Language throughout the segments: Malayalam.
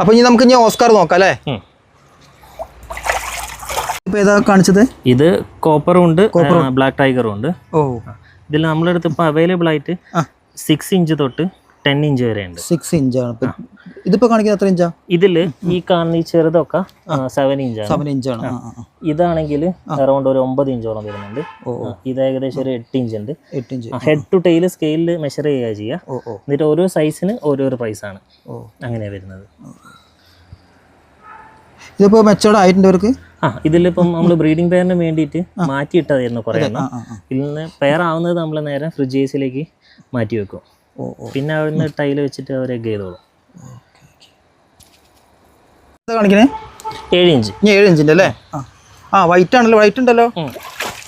അപ്പോൾ ഇനി നമുക്ക് ഓസ്കാർ നോക്കാം അല്ലേ? ഇപ്പോൾ ഏതാ കാണിച്ചത്? ഇത് കോപ്പറും ഉണ്ട്, ബ്ലാക്ക് ടൈഗറും ഉണ്ട്. ഇതിൽ നമ്മുടെ അടുത്ത് ഇപ്പോൾ അവൈലബിൾ ആയിട്ട് 6 ഇഞ്ച് തൊട്ട് 10 ഇഞ്ച് വരെ ഉണ്ട്. 6 ഇഞ്ചാണ്. ഇതിപ്പോൾ കാണിക്കുന്നത് എത്ര ഇഞ്ചാ? ഇതിൽ ഈ കാണുന്ന ഈ ചെറുതൊക്കെ 7 ഇഞ്ചാണ്. 7 ഇഞ്ചാണ്. ഇതാണെങ്കിൽ അറൗണ്ട് ഒരു 9 ഇഞ്ചോളം വരുന്നുണ്ട്. ഇത് ഏകദേശം ഒരു 8 ഇഞ്ച് ഉണ്ട്. 8 ഇഞ്ച്. ഹെഡ് ടു ടെയിൽ സ്കെയിലിൽ മെഷർ ചെയ്യുക ചെയ്യുക. എന്നിട്ട് ഓരോ സൈസിന് ഓരോരോ പ്രൈസാണ് അങ്ങനെയാണ് വരുന്നത്. ഇതിപ്പോൾ മെച്ചോർഡ് ആയിട്ടുണ്ട് അവർക്ക്. ഇതിലിപ്പം നമ്മൾ ബ്രീഡിംഗ് പെയറിന് വേണ്ടിയിട്ട് മാറ്റിയിട്ടതായിരുന്നു കുറേ എണ്ണം. ഇതിൽ നിന്ന് പെയർ ആവുന്നത് നമ്മൾ നേരെ ഫ്രിഡ്ജേസിലേക്ക് മാറ്റി വെക്കും. പിന്നെ അവിടുന്ന് ടൈൽ വെച്ചിട്ട് അവർ എഗ് ചെയ്തോളും. കാണിക്കണേ 7 ഇഞ്ച്. 7 ഇഞ്ചിൻ്റെ അല്ലേ? വൈറ്റ് ആണല്ലോ. വൈറ്റ് ഉണ്ടല്ലോ.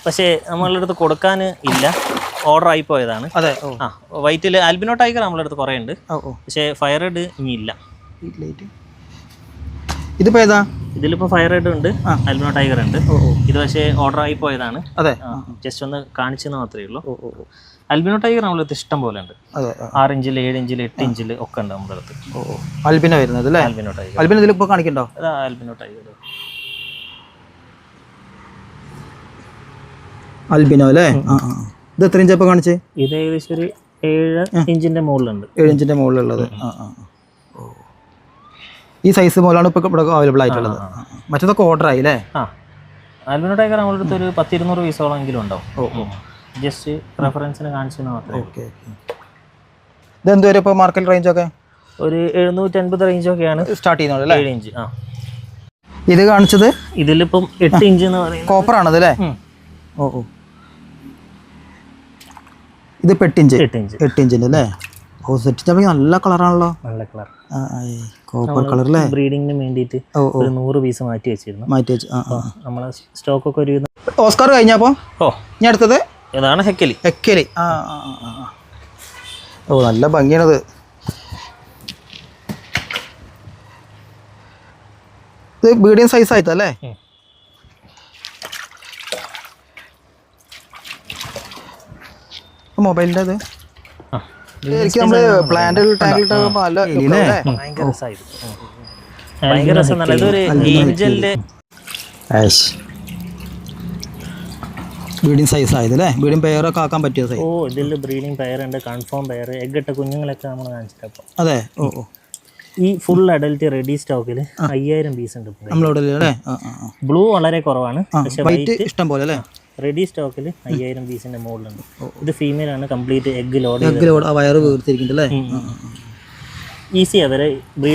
പക്ഷേ നമ്മളുടെ അടുത്ത് കൊടുക്കാൻ ഇല്ല, ഓർഡർ ആയി പോയതാണ്. അതെ. വൈറ്റിൽ ആൽബിനോ ടൈഗർ നമ്മളുടെ അടുത്ത് കുറേ ഉണ്ട്. പക്ഷേ ഫയർ റെഡ് ഇനി ഇല്ല. ഇതിപ്പോൾ ഏതാ? ഇതിലിപ്പോൾ ഫയർ റെഡ് ഉണ്ട്, ആൽബിനോ ടൈഗർ ഉണ്ട്. ഇത് പക്ഷേ ഓർഡർ ആയി പോയതാണ്. അതെ. ജസ്റ്റ് ഒന്ന് കാണിച്ചെന്ന് മാത്രമേ ഉള്ളൂ. ആൽബിനോ ടൈഗർ നമ്മുടെ അടുത്ത് ഇഷ്ടം പോലെ ഉണ്ട്. 6 ഇഞ്ചിൽ 7 ഇഞ്ചിൽ 8 ഇഞ്ചിൽ ഒക്കെ ഉണ്ട് നമ്മുടെ അടുത്ത്. ആൽബിനോ വരുന്നത് അല്ലേ? Albino tiger. ആൽബിനോ ഇതിലിപ്പോൾ കാണിക്കണ്ടോ? അതാ ആൽബിനോ ടൈഗർ. ആൽബിനോ അല്ലേ? ഇത് എത്ര ഇഞ്ചാ ഇപ്പോൾ കാണിച്ചേ? ഇത് ഏകദേശം ഒരു 7 ഇഞ്ചിൻ്റെ മുകളിലുണ്ട്. 7 ഇഞ്ചിൻ്റെ മുകളിലുള്ളത്. ഈ സൈസ് പോലാണ് ഇപ്പോൾ ഇവിടെ അവൈലബിൾ ആയിട്ടുള്ളത്. മറ്റേതൊക്കെ ഓർഡർ ആയി അല്ലേ? ആൽബിനോ ടൈഗർ നമ്മുടെ അടുത്ത് ഒരു 10-200 പീസോളം എങ്കിലും ഉണ്ടാവും. ജസ്റ്റ് റെഫറൻസിന് കാണിച്ചെന്ന് മാത്രമേ. ഓക്കെ. ഇതെന്ത് വരെ ഇപ്പോൾ മാർക്കറ്റ് റേഞ്ചൊക്കെ? ഒരു 750 റേഞ്ചൊക്കെയാണ് സ്റ്റാർട്ട് ചെയ്യുന്നത് അല്ലേ? 7 ഇഞ്ച്. ഇത് കാണിച്ചത് ഇതിലിപ്പം 8 ഇഞ്ച് എന്ന് പറയുന്നത് കോപ്പർ ആണത് അല്ലേ? ഇതിപ്പോൾ 8 ഇഞ്ച്. 8 ഇഞ്ചിൻ്റെ അല്ലേ? സെറ്റ് ചപ്പി നല്ല കളറാണല്ലോ. നല്ല കളർ, കോപ്പർ കളർ അല്ലേ? ബ്രീഡിങ്ങിന് വേണ്ടിയിട്ട് ഒരു 100 പീസ് മാറ്റി വെച്ചിരുന്നു. നമ്മളെ സ്റ്റോക്കൊക്കെ ഒരു ഓസ്കാർ കഴിഞ്ഞപ്പോൾ ഇനി അടുത്തത് ഏതാണ്? ഹെക്കലി. ഹെക്കലി. നല്ല ഭംഗിയാണത്. ഇത് മീഡിയം സൈസ് ആയിട്ടല്ലേ? മൊബൈലിൻ്റെ അത് എനിക്ക് നമ്മൾ പ്ലാന്റിൽ ടാങ്കിലിട്ട് ഭയങ്കര രസം. ഇതൊരു ഏഞ്ചലിന്റെ ബ്രീഡിംഗ് സൈസ് ആയതല്ലേ? ബ്രീഡിംഗ് പെയറൊക്കെ ആക്കാൻ പറ്റിയ സൈസ്. ഇതിൽ ബ്രീഡിംഗ് പെയർ ഉണ്ട്, കൺഫേം പെയർ, എഗ് ഇട്ട കുഞ്ഞുങ്ങളൊക്കെ നമ്മൾ കാണിച്ചിട്ടപ്പോൾ. അതെ. ഈ ഫുൾ അഡൽറ്റ് റെഡി സ്റ്റോക്കിൽ 5000 പീസ് ഉണ്ട് നമ്മളിവിടെ. ബ്ലൂ വളരെ കുറവാണ്, പക്ഷേ വൈറ്റ് ഇഷ്ടം പോലെ അല്ലേ? റെഡി സ്റ്റോക്കിൽ 5000 പീസിന്റെ മുകളിലുണ്ട്. ഇത് ഫീമെയിൽ ആണ്, കംപ്ലീറ്റ് എഗ് ലോഡ് വയറ് വീർത്തിരിക്കുന്നുണ്ട് അല്ലേ? ഈസി അവരെ ബ്രീഡിംഗ്